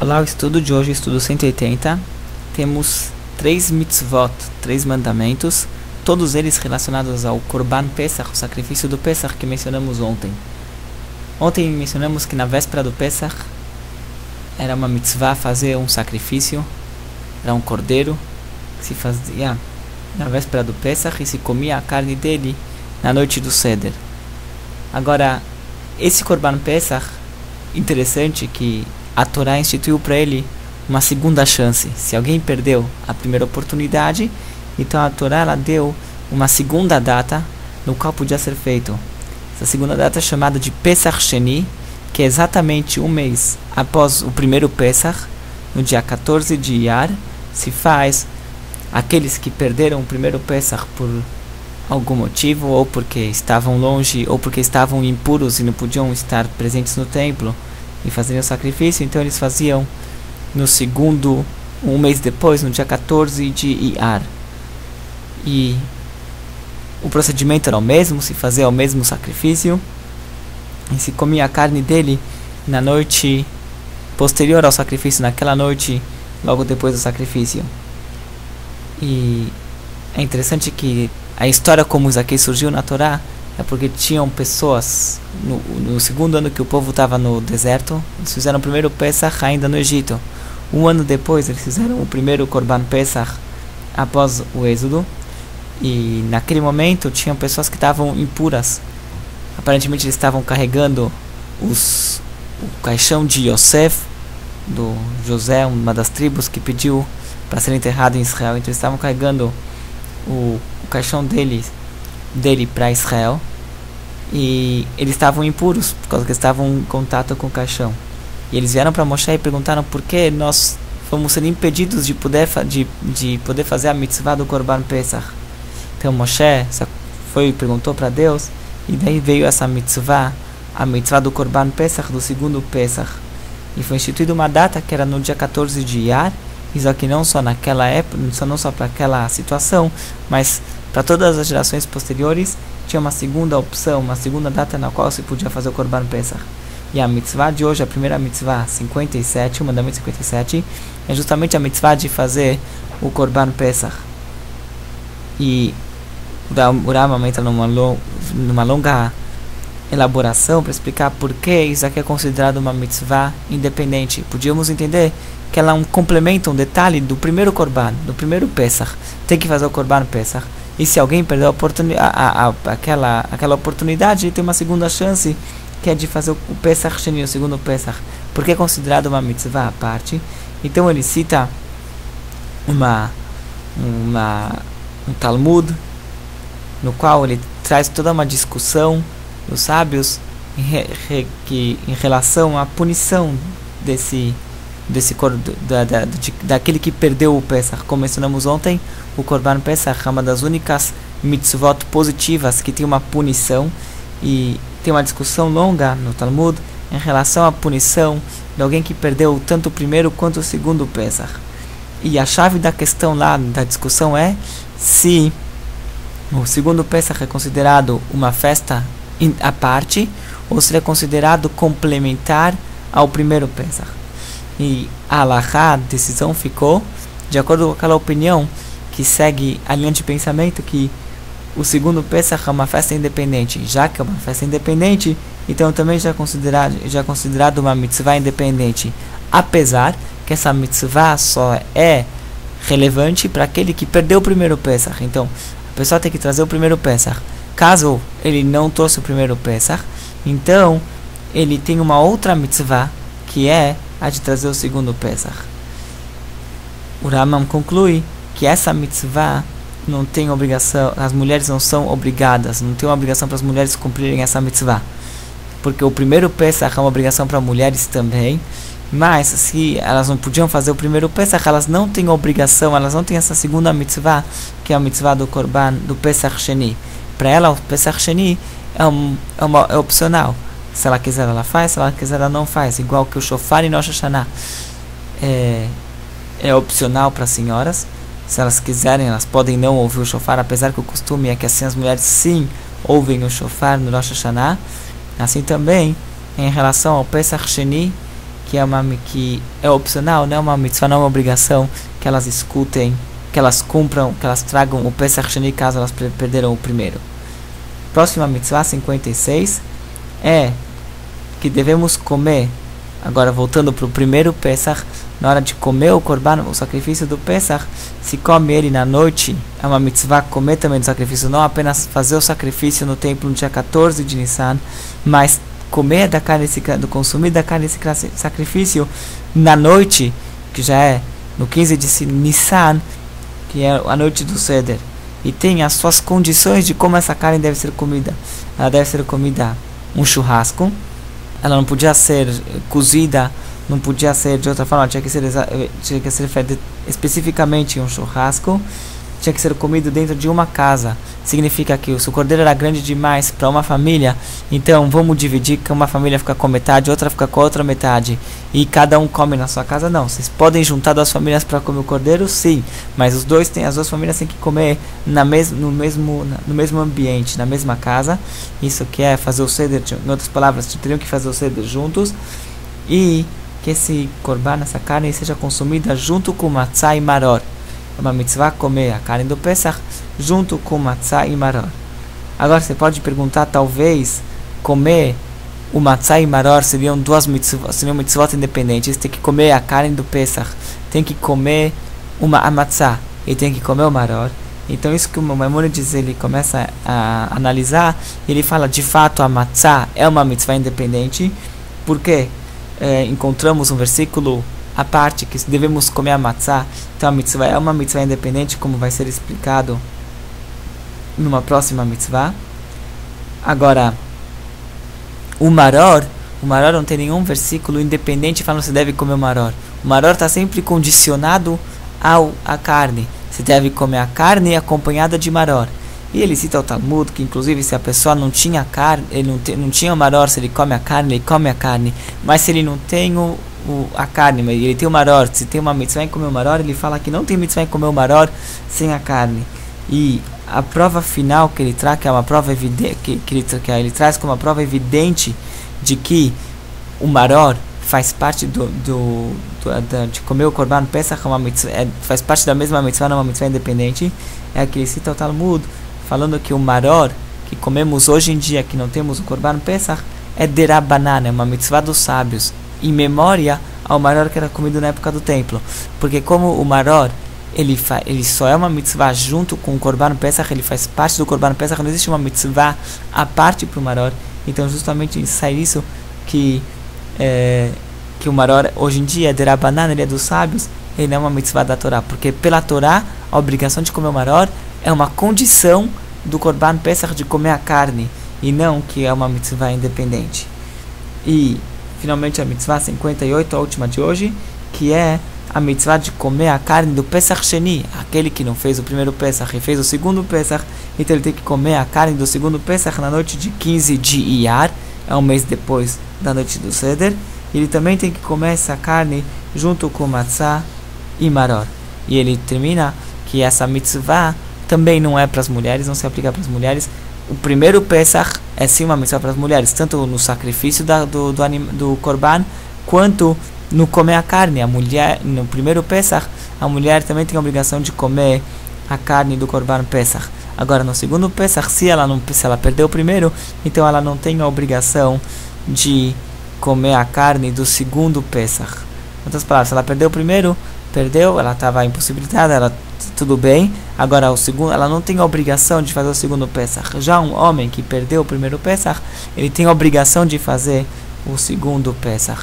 Olá, o estudo de hoje, estudo 180. Temos 3 mitzvot, 3 mandamentos, todos eles relacionados ao Korban Pesach, o sacrifício do Pesach que mencionamos ontem. Ontem mencionamos que na véspera do Pesach era uma mitzvah fazer um sacrifício, era um cordeiro que se fazia na véspera do Pesach e se comia a carne dele na noite do Seder. Agora, esse Korban Pesach, interessante que a Torá instituiu para ele uma segunda chance. Se alguém perdeu a primeira oportunidade, então a Torá ela deu uma segunda data no qual podia ser feito. Essa segunda data é chamada de Pesach Sheni, que é exatamente um mês após o primeiro Pesach, no dia 14 de Iyar, se faz aqueles que perderam o primeiro Pesach por algum motivo, ou porque estavam longe, ou porque estavam impuros e não podiam estar presentes no templo e fazerem o sacrifício, então eles faziam no segundo, um mês depois, no dia 14 de Iyar. E o procedimento era o mesmo, se fazia o mesmo sacrifício e se comia a carne dele na noite posterior ao sacrifício, naquela noite logo depois do sacrifício. E é interessante que a história como isso aqui surgiu na Torá é porque tinham pessoas no segundo ano que o povo estava no deserto, eles fizeram o primeiro Pesach ainda no Egito. Um ano depois eles fizeram o primeiro Korban Pesach após o Êxodo, e naquele momento tinham pessoas que estavam impuras. Aparentemente eles estavam carregando o caixão de Yosef, do José, uma das tribos que pediu para ser enterrado em Israel. Então eles estavam carregando o caixão dele para Israel, e eles estavam impuros por causa que estavam em contato com o caixão. E eles vieram para Moshe e perguntaram por que nós vamos ser impedidos de poder fazer a mitzvah do Korban Pesach. Então Moshe foi e perguntou para Deus, e daí veio essa mitzvah, a mitzvah do Korban Pesach, do segundo Pesach, e foi instituída uma data que era no dia 14 de Iyar. Isso aqui não só naquela época, não só para aquela situação, mas para todas as gerações posteriores tinha uma segunda opção, uma segunda data na qual se podia fazer o Korban Pesach. E a mitzvah de hoje, a primeira mitzvah 57, o mandamento 57, é justamente a mitzvah de fazer o Korban Pesach. E o Rambam entra numa longa elaboração para explicar por que isso aqui é considerado uma mitzvah independente. Podíamos entender que ela é um complemento, um detalhe do primeiro Korban, do primeiro Pesach. Tem que fazer o Korban Pesach. E se alguém perdeu aquela oportunidade, ele tem uma segunda chance, que é de fazer o Pesach Sheni, o segundo Pesach. Porque é considerado uma mitzvah à parte. Então ele cita um Talmud, no qual ele traz toda uma discussão dos sábios em relação à punição daquele que perdeu o Pesach. Como mencionamos ontem, o Korban Pesach é uma das únicas mitzvot positivas que tem uma punição, e tem uma discussão longa no Talmud em relação à punição de alguém que perdeu tanto o primeiro quanto o segundo Pesach. E a chave da questão lá da discussão é se o segundo Pesach é considerado uma festa à parte ou se é considerado complementar ao primeiro Pesach. E a halakha, a decisão ficou de acordo com aquela opinião que segue a linha de pensamento que o segundo Pesach é uma festa independente. Já que é uma festa independente, então também já é considerado uma mitzvah independente, apesar que essa mitzvah só é relevante para aquele que perdeu o primeiro Pesach. Então a pessoa tem que trazer o primeiro Pesach. Caso ele não trouxe o primeiro Pesach, então ele tem uma outra mitzvah, que é a de trazer o segundo Pesach. O Rambam conclui que essa mitzvah não tem obrigação, as mulheres não são obrigadas, não tem uma obrigação para as mulheres cumprirem essa mitzvah, porque o primeiro Pesach é uma obrigação para mulheres também, mas se elas não podiam fazer o primeiro Pesach, elas não têm obrigação, elas não têm essa segunda mitzvah, que é a mitzvah do Korban, do Pesach Sheni. Para ela, o Pesach Sheni é opcional. Se ela quiser, ela faz. Se ela quiser, ela não faz. Igual que o shofar e Rosh Hashanah é opcional para as senhoras. Se elas quiserem, elas podem não ouvir o shofar, apesar que o costume é que assim as mulheres sim ouvem o shofar no Rosh Hashanah. Assim também, em relação ao Pesach Sheni, que é opcional, não é uma mitzvah, não é uma obrigação que elas escutem, que elas cumpram, que elas tragam o Pesach Sheni caso elas perderam o primeiro. Próxima mitzvah, 56, é que devemos comer, agora voltando para o primeiro Pesach, na hora de comer o Korban, o sacrifício do Pesach, se come ele na noite, é uma mitzvah comer também do sacrifício, não apenas fazer o sacrifício no templo no dia 14 de Nissan, mas comer da carne, do consumir da carne desse sacrifício na noite, que já é no 15 de Nissan, que é a noite do Seder, e tem as suas condições de como essa carne deve ser comida. Ela deve ser comida um churrasco, ela não podia ser cozida, não podia ser de outra forma, tinha que ser feita especificamente um churrasco, tinha que ser comido dentro de uma casa. Significa que se o cordeiro era grande demais para uma família, então vamos dividir, que uma família fica com metade, outra fica com a outra metade, e cada um come na sua casa. Não, vocês podem juntar duas famílias para comer o cordeiro, sim, mas as duas famílias têm que comer no mesmo ambiente, na mesma casa. Isso que é fazer o seder, em outras palavras, teriam que fazer o seder juntos, e que esse korban, essa carne, seja consumida junto com matzah e maror. É uma mitzvah comer a carne do Pesach junto com matzah e maror. Agora você pode perguntar, talvez comer o matzah e maror seriam mitzvot independentes. Tem que comer a carne do Pesach, tem que comer a matzah e tem que comer o maror. Então isso que o Maimonides ele começa a analisar, ele fala, de fato a matzah é uma mitzvah independente, porque encontramos um versículo a parte que devemos comer a matzah. Então a mitzvah é uma mitzvah independente, como vai ser explicado numa próxima mitzvah. Agora, o maror não tem nenhum versículo independente falando que você deve comer o maror. O maror está sempre condicionado à carne. Você deve comer a carne acompanhada de maror. E ele cita o Talmud, que inclusive se a pessoa não tinha carne, ele não tinha o maror, se ele come a carne, ele come a carne. Mas se ele não tem a carne, mas ele tem o maror, se tem uma mitzvah em comer o maror, ele fala que não tem mitzvah em comer o maror sem a carne. E a prova final que ele traz, que é uma prova evidente, que ele traz como uma prova evidente de que o maror faz parte de comer o Korban Pesach, faz parte da mesma mitzvah, não é uma mitzvah independente, é que ele cita o Talmud, falando que o maror que comemos hoje em dia, que não temos o Korban Pesach, é derabanan, é uma mitzvah dos sábios, em memória ao maror que era comido na época do templo. Porque como o maror ele só é uma mitzvah junto com o Korban Pesach, ele faz parte do Korban Pesach, não existe uma mitzvah à parte para o maror. Então justamente sai isso que o maror hoje em dia é derabanan, ele é dos sábios, ele não é uma mitzvah da Torá, porque pela Torá a obrigação de comer o maror é uma condição do Korban Pesach de comer a carne, e não que é uma mitzvah independente. E finalmente a mitzvah 58, a última de hoje, que é a mitzvah de comer a carne do Pesach Sheni, aquele que não fez o primeiro Pesach e fez o segundo Pesach, então ele tem que comer a carne do segundo Pesach na noite de 15 de Iyar, é um mês depois da noite do Seder, e ele também tem que comer essa carne junto com matzah e maror. E ele termina que essa mitzvah também não é para as mulheres, não se aplica para as mulheres. O primeiro Pesach é sim uma mitzvah para as mulheres, tanto no sacrifício do Korban, quanto no comer a carne. A mulher, no primeiro Pesach, a mulher também tem a obrigação de comer a carne do Korban Pesach. Agora, no segundo Pesach, se ela perdeu o primeiro, então ela não tem a obrigação de comer a carne do segundo Pesach. Em outras palavras, se ela perdeu o primeiro, ela estava impossibilitada, tudo bem. Agora o segundo, ela não tem a obrigação de fazer o segundo Pesach. Já um homem que perdeu o primeiro Pesach, ele tem a obrigação de fazer o segundo Pesach.